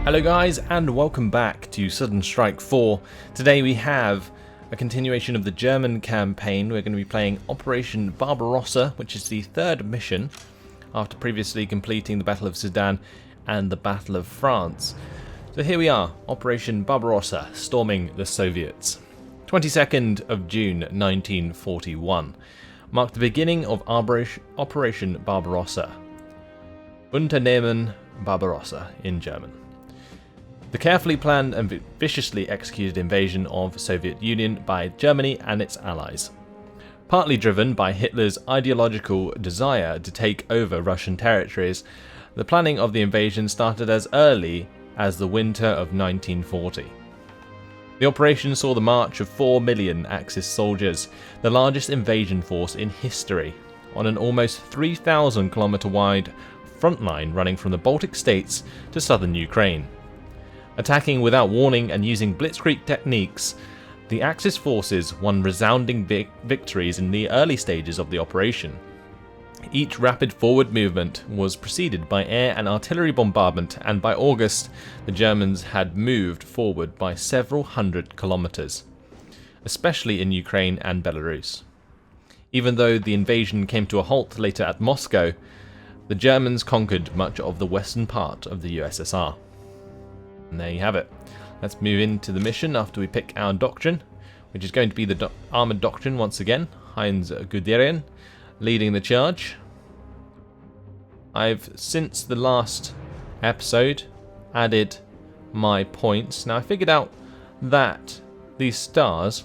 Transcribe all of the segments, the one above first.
Hello guys, and welcome back to Sudden Strike 4. Today we have a continuation of the German campaign. We're going to be playing Operation Barbarossa, which is the third mission after previously completing the Battle of Sedan and the Battle of France. So here we are, Operation Barbarossa, storming the Soviets. 22nd of June 1941 marked the beginning of Operation Barbarossa. Unternehmen Barbarossa in German. The carefully planned and viciously executed invasion of the Soviet Union by Germany and its allies. Partly driven by Hitler's ideological desire to take over Russian territories, the planning of the invasion started as early as the winter of 1940. The operation saw the march of 4 million Axis soldiers, the largest invasion force in history, on an almost 3,000 kilometer wide front line running from the Baltic states to southern Ukraine. Attacking without warning and using blitzkrieg techniques, the Axis forces won resounding victories in the early stages of the operation. Each rapid forward movement was preceded by air and artillery bombardment, and by August the Germans had moved forward by several hundred kilometers, especially in Ukraine and Belarus. Even though the invasion came to a halt later at Moscow, the Germans conquered much of the western part of the USSR. And there you have it. Let's move into the mission after we pick our doctrine, which is going to be the armoured doctrine once again. Heinz Guderian leading the charge. I've, since the last episode, added my points. Now I figured out that these stars,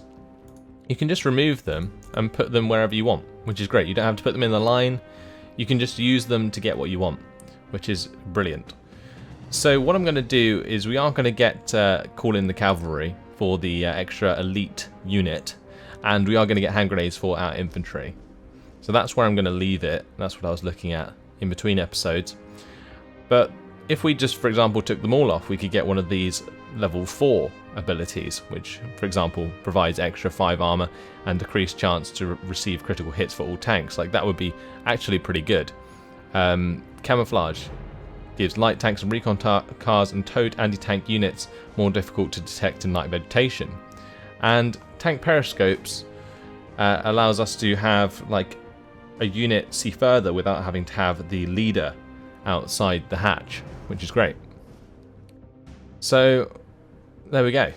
you can just remove them and put them wherever you want, which is great. You don't have to put them in the line. You can just use them to get what you want, which is brilliant. So what I'm going to do is we are going to call in the cavalry for the extra elite unit, and we are going to get hand grenades for our infantry. So that's where I'm going to leave it. That's what I was looking at in between episodes. But if we just, for example, took them all off, we could get one of these level 4 abilities, which, for example, provides extra 5 armor and decreased chance to receive critical hits for all tanks. Like, that would be actually pretty good. Camouflage gives light tanks and recon cars and towed anti-tank units more difficult to detect in night vegetation. And tank periscopes allows us to have like a unit see further without having to have the leader outside the hatch, which is great. So there we go.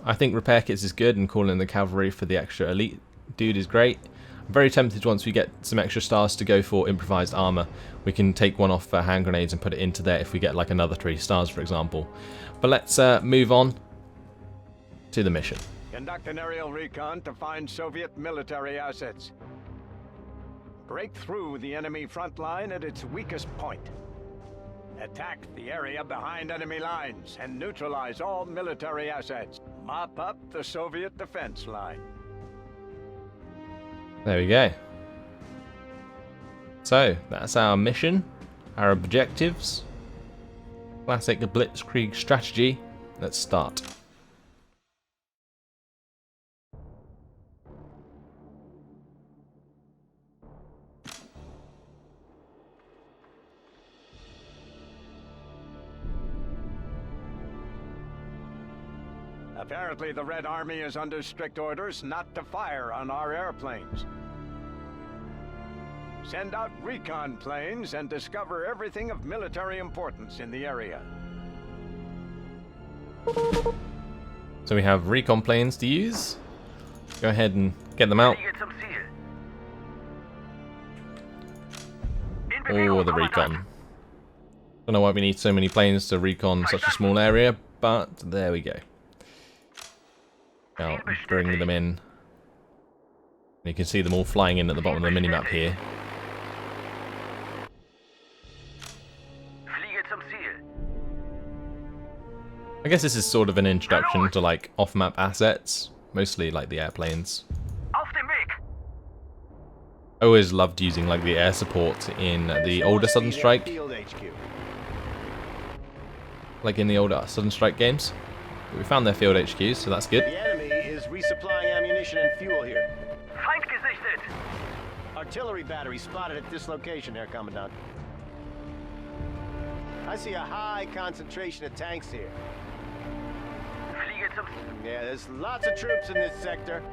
I think repair kits is good, and calling in the cavalry for the extra elite dude is great. I'm very tempted once we get some extra stars to go for improvised armor. We can take one off for hand grenades and put it into there if we get like another 3 stars, for example. But let's move on to the mission. Conduct an aerial recon to find Soviet military assets. Break through the enemy front line at its weakest point. Attack the area behind enemy lines and neutralize all military assets. Mop up the Soviet defense line. There we go. So, that's our mission, our objectives. Classic blitzkrieg strategy. Let's start. Apparently, the Red Army is under strict orders not to fire on our airplanes. Send out recon planes and discover everything of military importance in the area. So we have recon planes to use. Go ahead and get them out. Oh, the recon. Don't know why we need so many planes to recon such a small area, but there we go. Now, bring them in. You can see them all flying in at the bottom of the minimap here. I guess this is sort of an introduction to like off-map assets, mostly like the airplanes. I always loved using like the air support in the older Sudden Strike. Like in the older Sudden Strike games. But we found their field HQs, so that's good. The enemy is resupplying ammunition and fuel here. Artillery battery spotted at this location, Herr Commandant. I see a high concentration of tanks here. Yeah, there's lots of troops in this sector.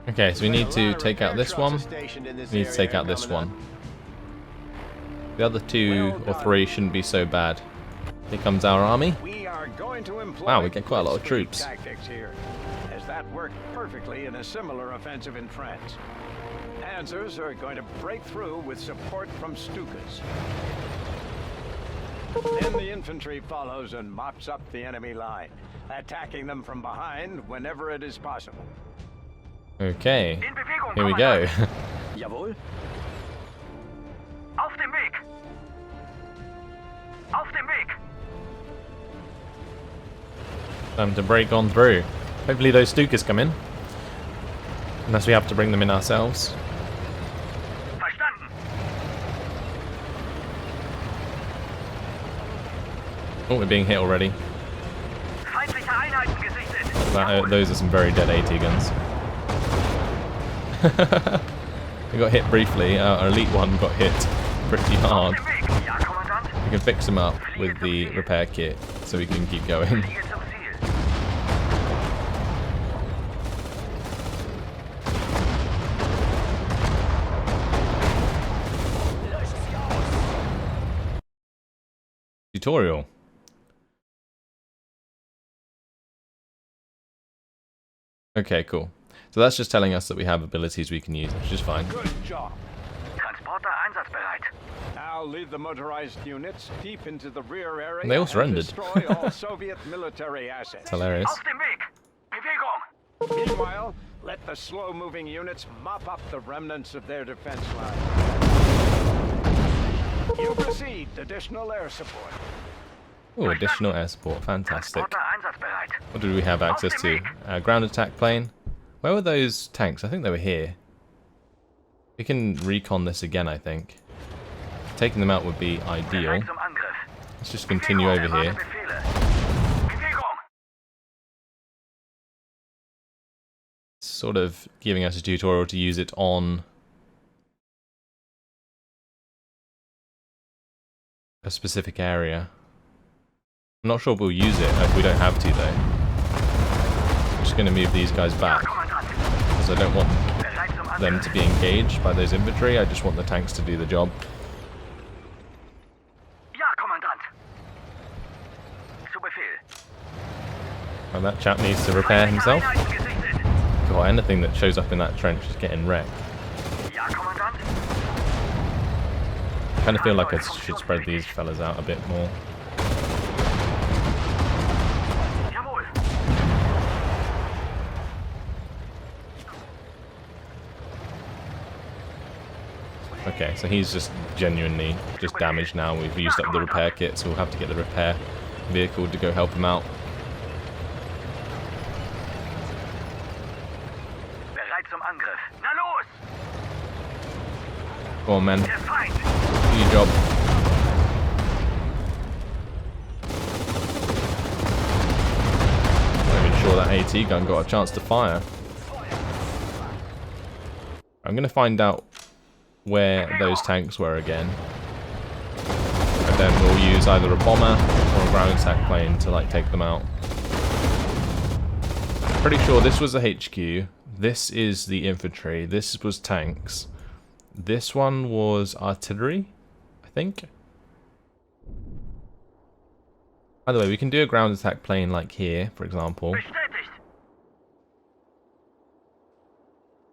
Okay, so we need to take out this one. We need to take out this one. The other 2 or 3 shouldn't be so bad. Here comes our army. Wow, we get quite a lot of troops. Tactics here, as that worked perfectly in a similar offensive in France. Panzers are going to break through with support from Stukas. Then the infantry follows and mops up the enemy line, attacking them from behind whenever it is possible. Okay, here we go. Jawohl. Auf dem Weg. Auf dem Weg. Time to break on through. Hopefully those Stukas come in. Unless we have to bring them in ourselves. Verstanden. Oh, we're being hit already. Feindliche Einheiten gesichtet. Those are some very dead AT guns. We got hit briefly. Our elite one got hit pretty hard. Auf dem Weg. Ja, Kommandant. We can fix him up with the repair kit so we can keep going. Fliege zum Ziel. Tutorial. Okay, cool. So that's just telling us that we have abilities we can use, which is fine. Good job. Transporter einsatzbereit. Now lead the motorized units deep into the rear area They all and surrendered. destroy all Soviet military assets. It's hilarious. Auf dem Weg. Bewegung. Meanwhile, let the slow-moving units mop up the remnants of their defense line. You received additional air support. Oh, additional air support. Fantastic. Transporter einsatzbereit. What did we have access to? Ground attack plane. Where were those tanks? I think they were here. We can recon this again, I think. Taking them out would be ideal. Bereit zum Angriff. Let's just continue over here. Befehle. Bewegung. Sort of giving us a tutorial to use it on a specific area. I'm not sure we'll use it if we don't have to, though. I'm just going to move these guys back, because I don't want Bereit zum them Angriff. to be engaged by those infantry. I just want the tanks to do the job. Ja, Kommandant. Zu Befehl. And that chap needs to repair himself. Einheiten gesichtet. God, anything that shows up in that trench is getting wrecked. Ja, Kommandant. I kind of feel like I should spread these fellas out a bit more. Jawohl. Okay, so he's just genuinely just damaged now. We've used up the repair kit, so we'll have to get the repair vehicle to go help him out. Bereit zum Angriff. Na los! Go on, men. Der Feind. Do your job. Not even sure that AT gun got a chance to fire. I'm going to find out where those tanks were again. And then we'll use either a bomber or a ground attack plane to like take them out. Pretty sure this was the HQ. This is the infantry. This was tanks. This one was artillery, I think. By the way, we can do a ground attack plane like here, for example. Bestätigt.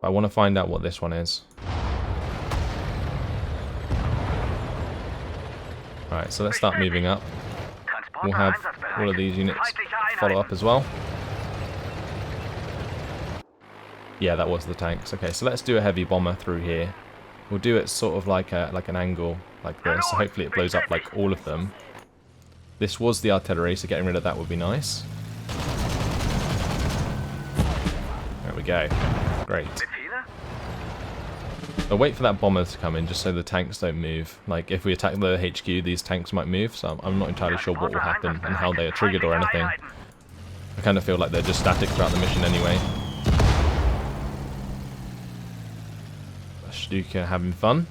I want to find out what this one is. Alright, so let's start moving up. Transporter We'll have einsatzbereit. all of these units Feindliche follow Einheiten. up as well. Yeah, that was the tanks. Okay, so let's do a heavy bomber through here. We'll do it sort of like an angle like this. So hopefully it blows up like all of them. This was the artillery, so getting rid of that would be nice. There we go. Great. Befehle? I'll wait for that bomber to come in just so the tanks don't move. Like if we attack the HQ, these tanks might move, so I'm not entirely sure what will happen and how they are triggered or anything. I kind of feel like they're just static throughout the mission anyway. Stuka having fun.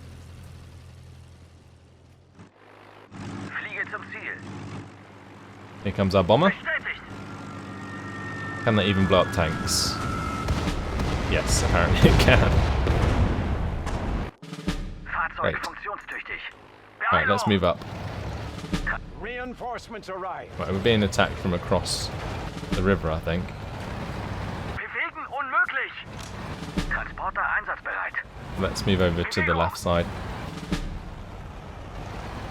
Here comes our bomber. Bestätigt. Can that even blow up tanks? Yes, apparently it can. Fahrzeug Right. funktionstüchtig. Right, let's move up. Reinforcements arrive. Right, we're being attacked from across the river, I think. Bewegen unmöglich. Transporter einsatzbereit. Let's move over to the left side.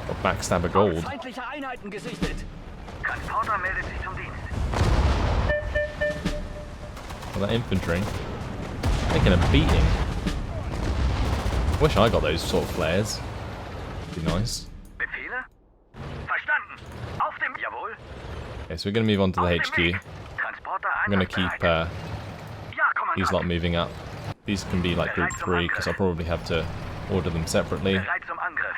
Got backstabber gold. Feindliche Einheiten gesichtet. Transporter meldet sich zum Dienst. Well, that infantry taking a beating. Wish I got those sort of flares. Be nice. Befehle? Verstanden. Auf dem... Jawohl. Okay, so we're going to move on to the Auf dem HQ. Weg. Transporter I'm going to keep einsatzbereit. Ja, these lot Kommandant. moving up. These can be like group 3 because I'll probably have to order them separately. Bereit zum Angriff.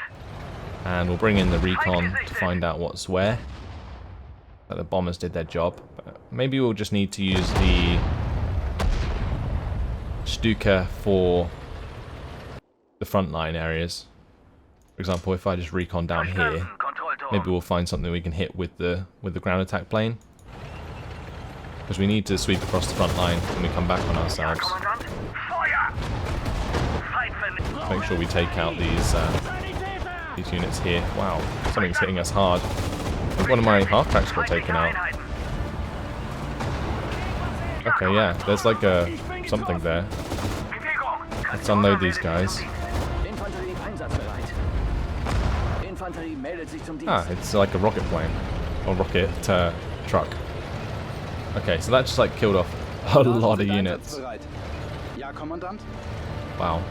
And we'll bring in the Recon to find out what's where. But the bombers did their job. But maybe we'll just need to use the Stuka for the frontline areas. For example, if I just recon down here, Verstanden. Kontrollturm. maybe we'll find something we can hit with the ground attack plane. Because we need to sweep across the front line when we come back on Ja, ourselves. Kommandant. Feuer! Feindvernichtung. Make sure we take out these units here. Wow, something's hitting us hard. I think one of my half-tracks got taken out. Okay, yeah, there's like a something there. Let's unload these guys. Infanterie einsatzbereit. Infanterie meldet sich zum Dienst. Ah, it's like a rocket plane. Or rocket truck. Okay, so that just like killed off a lot of units. Ja, Kommandant. Wow.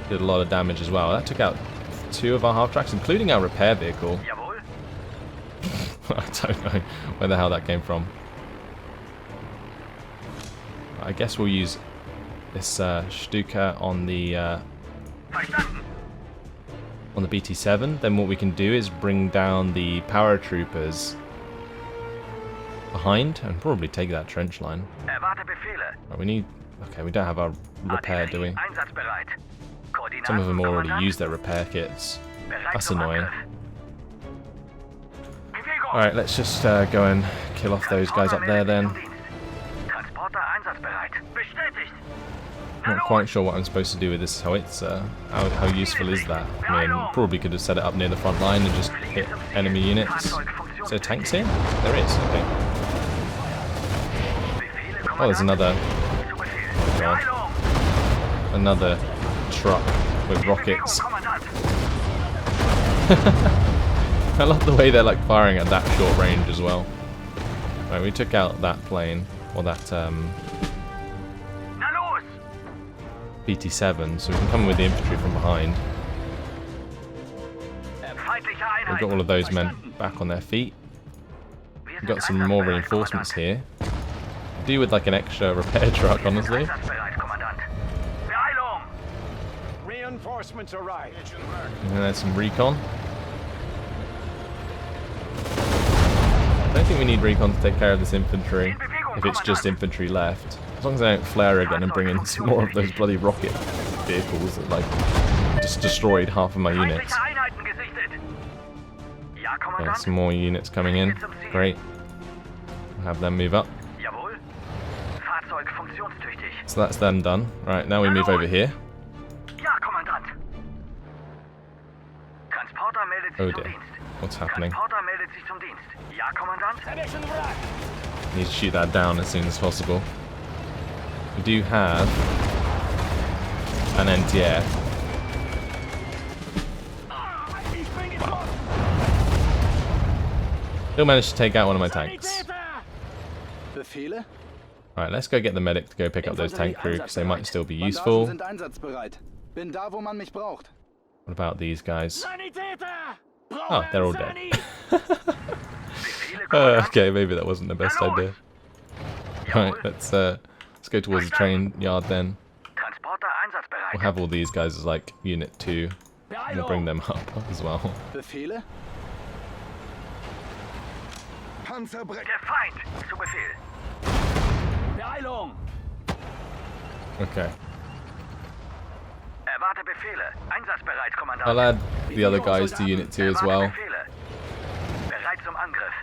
Did a lot of damage as well. That took out 2 of our half-tracks, including our repair vehicle. Jawohl. I don't know where the hell that came from. I guess we'll use this Stuka on the Verstanden. BT-7. Then what we can do is bring down the paratroopers behind and probably take that trench line. Erwarte Befehle. Right, we need. Okay, we don't have our repair, do we? Artillerie einsatzbereit. Koordinaten, Some of them already Kommandant. use their repair kits. Bereit That's zum annoying. Angriff. Bewegung. Alright, let's just go and kill off those guys up there then. Transporter einsatzbereit. Bestätigt. Not quite sure what I'm supposed to do with this howitzer. How useful is that? I mean, probably could have set it up near the front line and just hit enemy units. Is there tanks here? There is, okay. Oh, there's another. Oh god. Another truck with rockets. I love the way they're like firing at that short range as well. Right, we took out that plane, or that BT-7, so we can come in with the infantry from behind. We've got all of those men back on their feet. We've got some more reinforcements here. Do with like an extra repair truck, honestly. Reinforcements arrive. And then there's some recon. I don't think we need recon to take care of this infantry, if it's just infantry left. As long as I don't flare again and bring in some more of those bloody rocket vehicles that like just destroyed half of my units. Okay, some more units coming in. Great. We'll have them move up. So that's them done. Right, now we move over here. Oh dear. What's happening? Need to shoot that down as soon as possible. We do have an anti-air. Wow. Still managed to take out one of my tanks. Befehle? Alright, let's go get the medic to go pick up those tank crew because they might still be useful. Bandagen sind einsatzbereit. Bin da, wo man mich braucht. What about these guys? Oh, they're all dead. Okay, maybe that wasn't the best idea. Right, let's go towards the train yard then. We'll have all these guys as like Unit 2. And we'll bring them up as well. Befehle? Beeilung! Okay. Erwarte Befehle. Einsatzbereit, Kommandant. I'll add the other guys to Unit 2 as well. Bereit zum Angriff.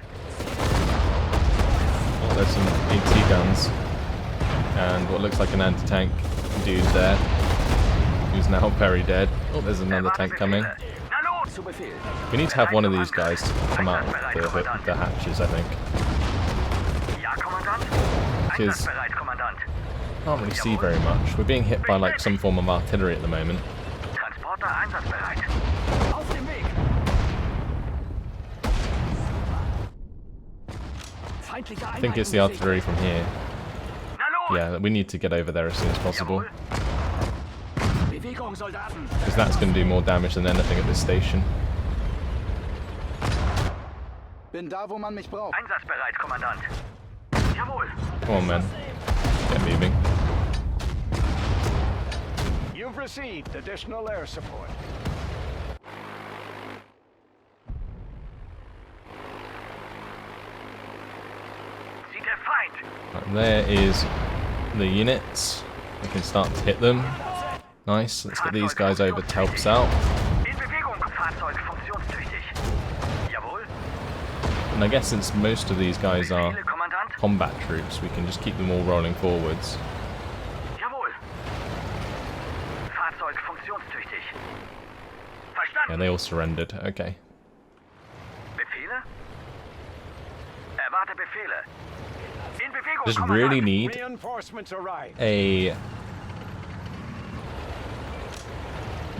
there's some AT guns and what looks like an anti-tank dude there, who's now very dead. Oh, there's another tank coming. Zu Befehl. We need to have one of these guys to come out of the hatches, I think. Ja, Kommandant. Because Einsatzbereit, Kommandant. can't really see very much. We're being hit by like some form of artillery at the moment. Transporter einsatzbereit. Auf dem Weg. Feindliche I think it's the artillery from here. Na los! Yeah, we need to get over there as soon as possible, Bewegung, Soldaten. because that's going to do more damage than anything at this station. Bin da, wo man mich braucht. Einsatzbereit, Kommandant. Jawohl. Come on, man. Get moving. You've received additional air support. Sieht der Feind. Right, there is the units. We can start to hit them. Nice. Let's get these guys over to help us out. In Bewegung, Fahrzeug funktionstüchtig. Jawohl. And I guess since most of these guys are Befehle, Kommandant. combat troops, we can just keep them all rolling forwards. Jawohl. Fahrzeug funktionstüchtig. Yeah, Verstanden. they all surrendered. Okay. Befehle? Erwarte Befehle. In Bewegung, Just Kommandant. really need Reinforcements arrive.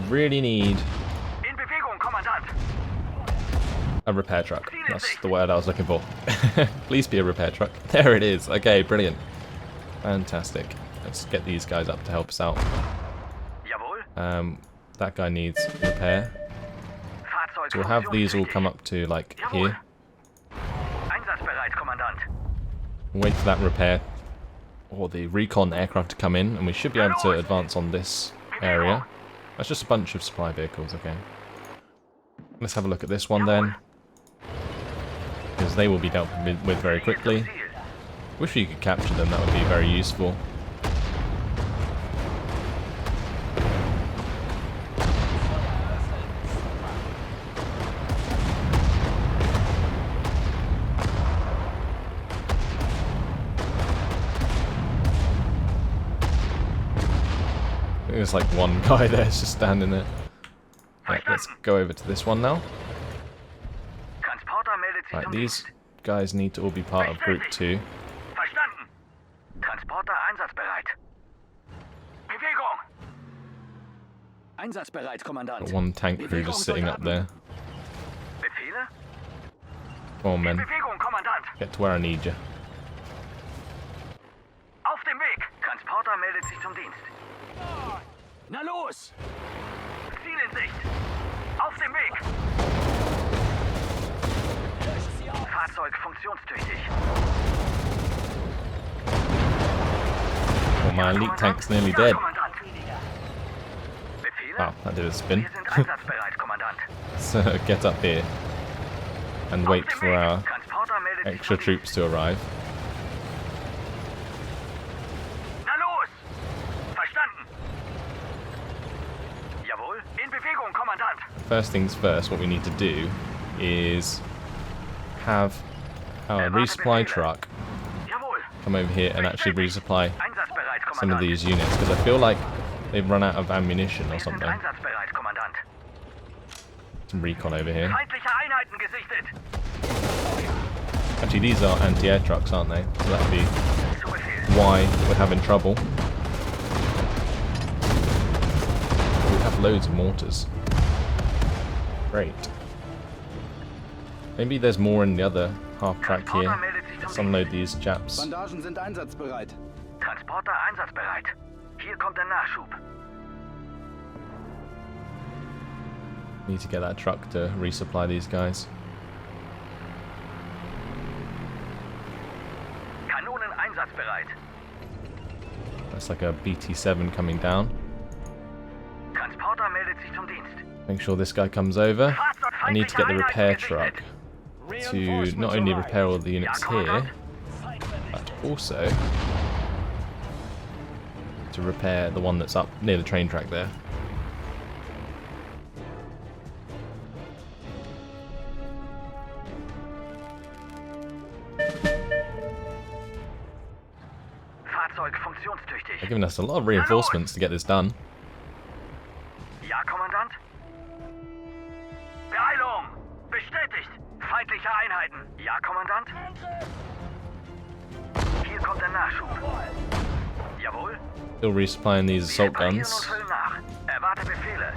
really need In Bewegung, Kommandant. a repair truck. That's the word I was looking for. Please be a repair truck. There it is. Okay, brilliant. Fantastic. Let's get these guys up to help us out. Jawohl. That guy needs repair. Fahrzeug So we'll have these all come up to like here. Einsatzbereit, Kommandant. Wait for that repair or the Recon aircraft to come in, and we should be able to advance on this area. That's just a bunch of supply vehicles, okay. Let's have a look at this one then, because they will be dealt with very quickly. Wish we could capture them, that would be very useful. There's like one guy there just standing there. Right, let's go over to this one now. Transporter meldet sich Right, zum these Dienst. guys need to all be part of Group 2. Verstanden. Transporter einsatzbereit. Bewegung. Einsatzbereit, Kommandant. Got one tank crew just sitting up there. Befehle? Come on, In men. Bewegung, Kommandant. Get to where I need you. Auf dem Weg. Transporter meldet sich zum Dienst. Na los! Ziel in Sicht. Auf dem Weg. Fahrzeug funktionstüchtig. Oh, my elite tank's nearly dead. Kommandant. Befehle? Wow, that did a spin. Wir sind einsatzbereit, Kommandant. So get up here and wait Auf dem for Weg. our Transporter meldet sich extra zum troops to arrive. Na los! Verstanden. Jawohl. In Bewegung, Kommandant. First things first, what we need to do is have our resupply truck Jawohl. come over here and actually resupply Einsatzbereit, Kommandant. some of these units, because I feel like they've run out of ammunition or Wir sind something. einsatzbereit, Kommandant. Some recon over here. Feindliche Einheiten gesichtet. Actually, these are anti-air trucks, aren't they? So that'd be Zu Befehl. why we're having trouble. We have loads of mortars. Great. Maybe there's more in the other half track here. Transporter meldet sich Let's zum unload Dienst. these chaps. Bandagen sind einsatzbereit. Transporter einsatzbereit. Hier kommt der Nachschub. Need to get that truck to resupply these guys. Kanonen einsatzbereit. That's like a BT-7 coming down. Transporter meldet sich zum Dienst. Make sure this guy comes over. I need to get the repair truck to not only repair all the units here, but also to repair the one that's up near the train track there. giving us a lot of reinforcements to get this done. Ja, Kommandant. Beeilung! Bestätigt! Feindliche Einheiten! Ja, Kommandant. Hier kommt der Nachschub. Jawohl. Still resupplying these assault Reparieren und guns. füllen nach. Erwarte Befehle.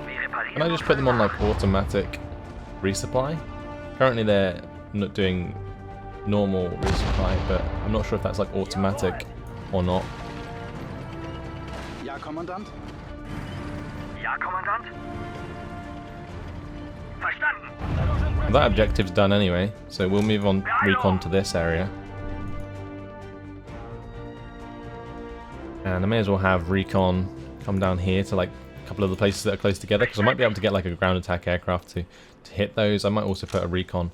Wir reparieren Can I just und put them on füllen like automatic resupply? Currently they're not doing normal resupply, but I'm not sure if that's like automatic or not. Ja, Kommandant. nach. Ja, Kommandant. Verstanden. Well, that objective's done anyway, so we'll move on recon to this area. And I may as well have recon come down here to like a couple of the places that are close together, because I might be able to get like a ground attack aircraft to hit those. I might also put a recon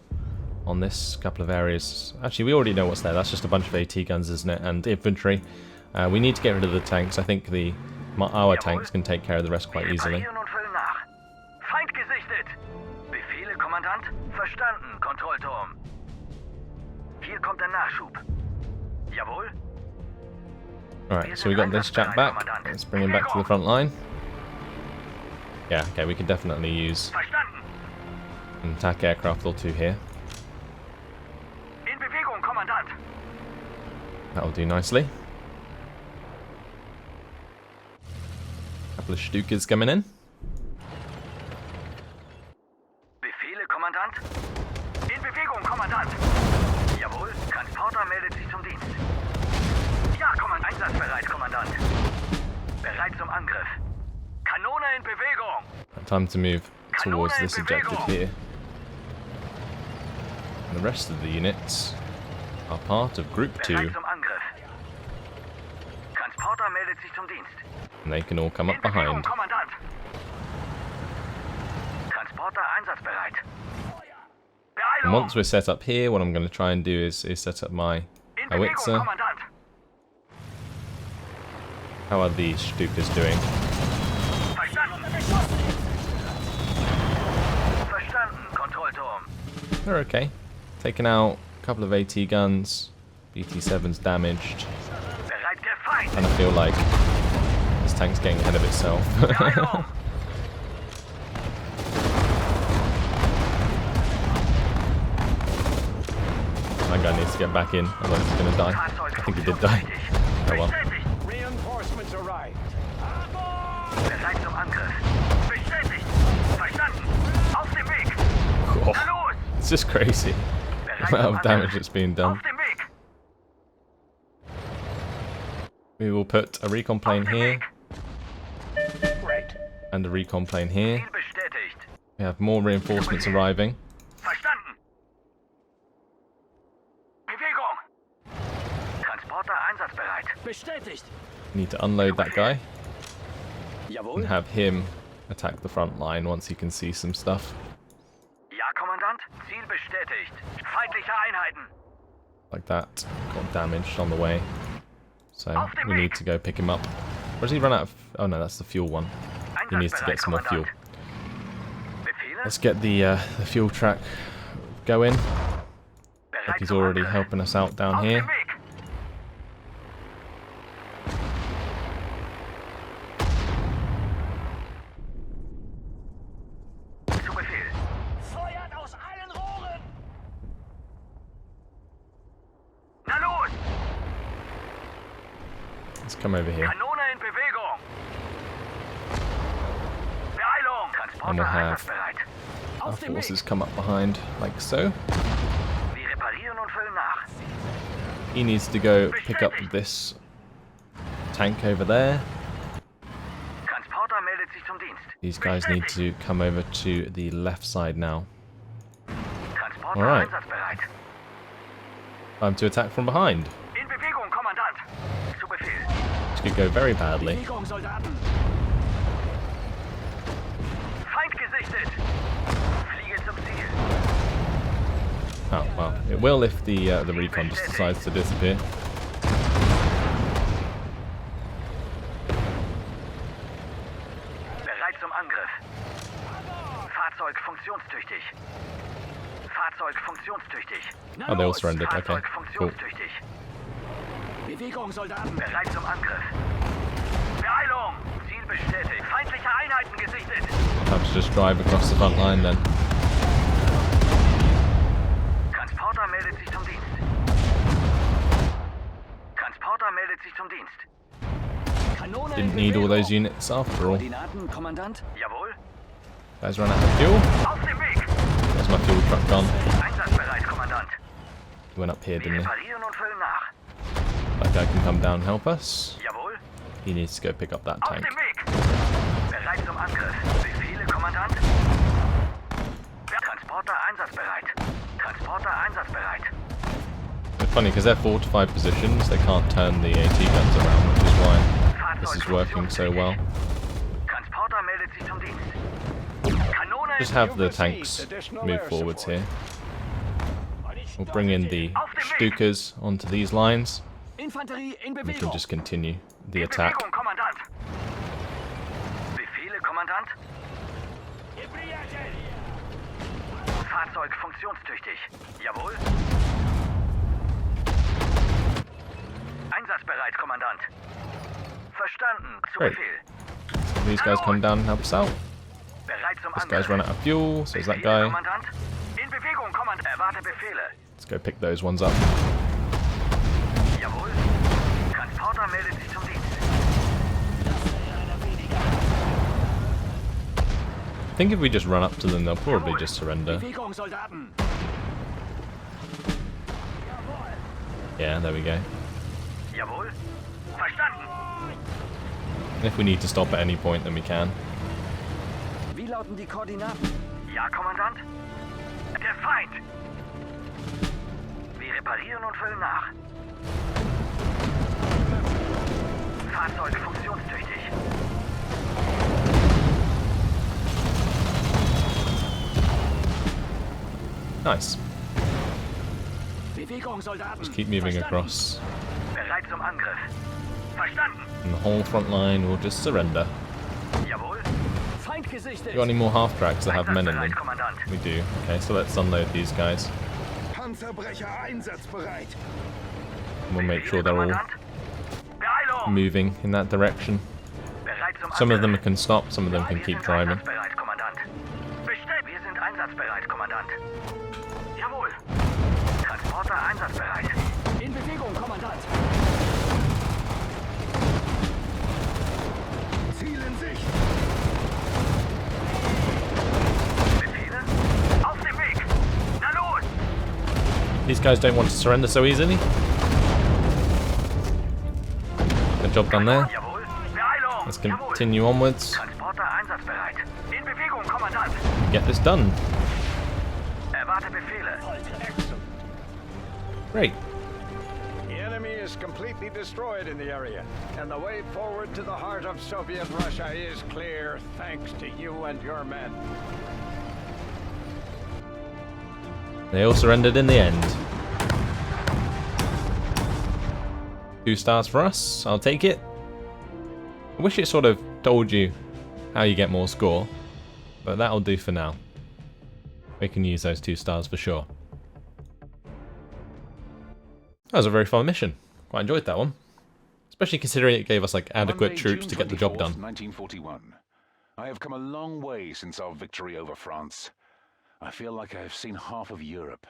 on this couple of areas. Actually, we already know what's there. That's just a bunch of AT guns, isn't it? And infantry. We need to get rid of the tanks. I think our tanks can take care of the rest quite easily. Reparieren und füllen nach. Feind gesichtet. Befehle, Kommandant. Verstanden, Kontrollturm. Hier kommt der Nachschub. Jawohl. Alright, so we got this chap back. Let's bring him back to the front line. Yeah, okay, we can definitely use Verstanden. an attack aircraft or two here. In Bewegung, Kommandant. That'll do nicely. Couple of Stukas coming in. Befehle, Kommandant. In Bewegung, Kommandant. Jawohl, Transporter meldet sich zum Dienst. Ja, Kommandant. Einsatzbereit, Kommandant. Bereit zum Angriff. Kanone in Bewegung. Time to move towards this objective here. And the rest of the units are part of Group 2, Bereit zum Angriff. Transporter meldet sich zum Dienst. and they can all come up In Bewegung, behind. Kommandant. Transporter einsatzbereit. And Beeilung. once we're set up here, what I'm going to try and do is set up my In Bewegung, howitzer. Kommandant. How are these Stukas doing? Verstanden. Verstanden, Kontrollturm. They're okay. Taking out a couple of AT guns. BT-7's damaged. Bereit der Feind. And I feel like this tank's getting ahead of itself. Beeilung. My guy needs to get back in, otherwise he's going to die. I think he did die. Oh well. Bestätigt. Reinforcements arrived. Bereit zum Angriff. Bestätigt. Verstanden. Auf dem Weg. Oh, Na los. it's just crazy Bereit the amount zum of damage Angriff. that's being done. Auf dem Weg. We will put a recon plane Auf dem here Weg. Great. and a recon plane here. Ziel bestätigt. We have more reinforcements arriving. Verstanden. Bewegung. Transporter einsatzbereit. Bestätigt. Need to unload that guy and Jawohl. have him attack the front line once he can see some stuff. Ja, Kommandant. Ziel bestätigt. Feindliche Einheiten. Like that. Got damaged on the way. So we need to go pick him up. Or does he run out of... Oh no, that's the fuel one. He needs to get some more fuel. Befehle. Let's get the fuel track going. Bereit Like he's zum already Angriff. helping us out down Auf here. dem Weg. Zu Befehl. Feuert aus allen Rohren. Na los. Let's come over here. Kanone in Bewegung. Beeilung. And Transporter we'll have einsatzbereit. our Auf dem Weg. forces come up behind, like so. Wir reparieren und füllen nach. He needs to go pick up this tank over there. Transporter meldet sich zum Dienst. These guys need to come over to the left side now. Transporter Alright. einsatzbereit. Time to attack from behind. In Bewegung, Kommandant. Zu Befehl. Which could go very badly. Bewegung, Soldaten. Feind gesichtet. Fliege zum Ziel. Oh, well, it will if the recon just decides to disappear. Bereit zum Angriff. Fahrzeug funktionstüchtig. Fahrzeug funktionstüchtig. Na Oh, they all los! surrendered. Okay, Fahrzeug cool. funktionstüchtig. Bewegung, Soldaten! Bereit zum Angriff. Beeilung! Ziel bestätigt. Feindliche Einheiten gesichtet. I'll have to just drive across the front line then. Transporter meldet sich zum Dienst. Transporter meldet sich zum Dienst. Kanone Didn't in need all Bewegung. those units after all. Koordinaten, Kommandant. Jawohl. Guys run out of fuel. Auf dem Weg. There's my fuel truck gone. Einsatzbereit, Kommandant. He went up here, Wir didn't he? reparieren und füllen nach. That guy can come down and help us. Jawohl. He needs to go pick up that Auf tank. dem Weg. Bereit zum Angriff. Befehle, Kommandant. Transporter einsatzbereit. Transporter einsatzbereit. It's funny because they're fortified positions. They can't turn the AT guns around, which is why this is working so well. Transporter meldet sich zum Dienst. Kanone Just have the tanks move forwards here. We'll bring in the Stukas onto these lines. Infanterie in We can Bewegung. just continue the in attack. Bewegung, Kommandant. Befehle, Kommandant. Fahrzeug funktionstüchtig. Jawohl. Einsatzbereit, Kommandant. Verstanden. Zu Great. Befehl. These guys come down and help us out. Bereit zum This Angriff. guy's run out of fuel, so is that Befehle, guy. Kommandant. In Bewegung, Kommandant. Erwarte Befehle. Let's go pick those ones up. Jawohl. Transporter meldet sich zum Dienst. I think if we just run up to them, they'll probably just surrender. Bewegung, Soldaten. Yeah, there we go. Jawohl. Verstanden. And if we need to stop at any point, then we can. Wie lauten die Koordinaten? Ja, Kommandant. Der Feind. Wir reparieren und füllen nach. Fahrzeug funktionstüchtig. Nice. Bewegung, Soldaten. Just keep moving Verstanden. across. Bereit zum Angriff. Verstanden. And the whole front line will just surrender. Jawohl. Feind gesichtet. Got any more half tracks that have men in them? Einsatzbereit, Kommandant. We do. Okay, so let's unload these guys. Panzerbrecher einsatzbereit. And we'll make Befehle, sure they're all Kommandant. Beeilung. moving in that direction. Bereit zum Some of them Angriff. can stop, some of them can Wir keep sind driving. Einsatzbereit, Kommandant. Bestellt. Wir sind einsatzbereit, Kommandant. Jawohl. Transporter einsatzbereit. In Bewegung, Kommandant. Ziel in Sicht. Befehle? Auf dem Weg. Na los. These guys don't want to surrender so easily. Good job done there. Jawohl. Beeilung. Let's Jawohl. continue onwards. Transporter einsatzbereit. In Bewegung, Kommandant. Get this done. Erwarte Befehle. Great. The enemy is completely destroyed in the area, and the way forward to the heart of Soviet Russia is clear thanks to you and your men. They all surrendered in the end. 2 stars for us. I'll take it. I wish it sort of told you how you get more score, but that'll do for now. We can use those 2 stars for sure. That was a very fun mission. Quite enjoyed that one. Especially considering it gave us like adequate Monday, troops June to get the job 24th, done. 1941. I have come a long way since our victory over France. I feel like I have seen half of Europe.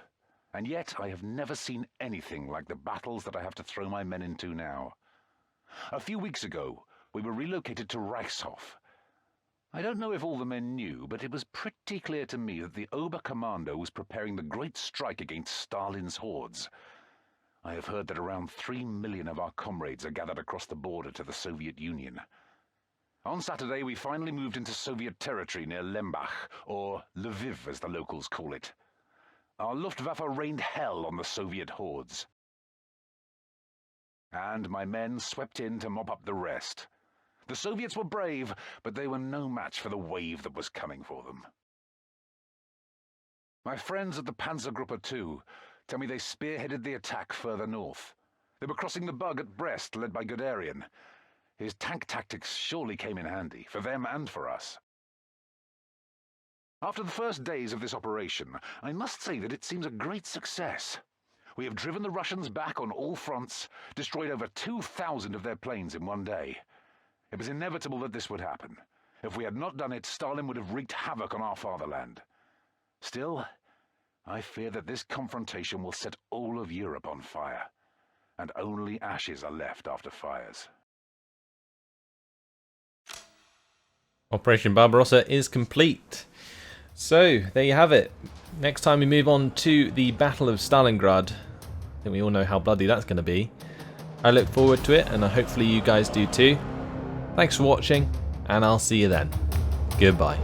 And yet I have never seen anything like the battles that I have to throw my men into now. A few weeks ago, we were relocated to Reichshof. I don't know if all the men knew, but it was pretty clear to me that the Oberkommando was preparing the great strike against Stalin's hordes. I have heard that around 3 million of our comrades are gathered across the border to the Soviet Union. On Saturday, we finally moved into Soviet territory near Lembach, or Lviv as the locals call it. Our Luftwaffe rained hell on the Soviet hordes. And my men swept in to mop up the rest. The Soviets were brave, but they were no match for the wave that was coming for them. My friends at the Panzergruppe 2 tell me they spearheaded the attack further north. They were crossing the Bug at Brest, led by Guderian. His tank tactics surely came in handy, for them and for us. After the first days of this operation, I must say that it seems a great success. We have driven the Russians back on all fronts, destroyed over 2,000 of their planes in one day. It was inevitable that this would happen. If we had not done it, Stalin would have wreaked havoc on our fatherland. Still, I fear that this confrontation will set all of Europe on fire, and only ashes are left after fires. Operation Barbarossa is complete. So, there you have it. Next time we move on to the Battle of Stalingrad. I think we all know how bloody that's going to be. I look forward to it, and hopefully you guys do too. Thanks for watching, and I'll see you then. Goodbye.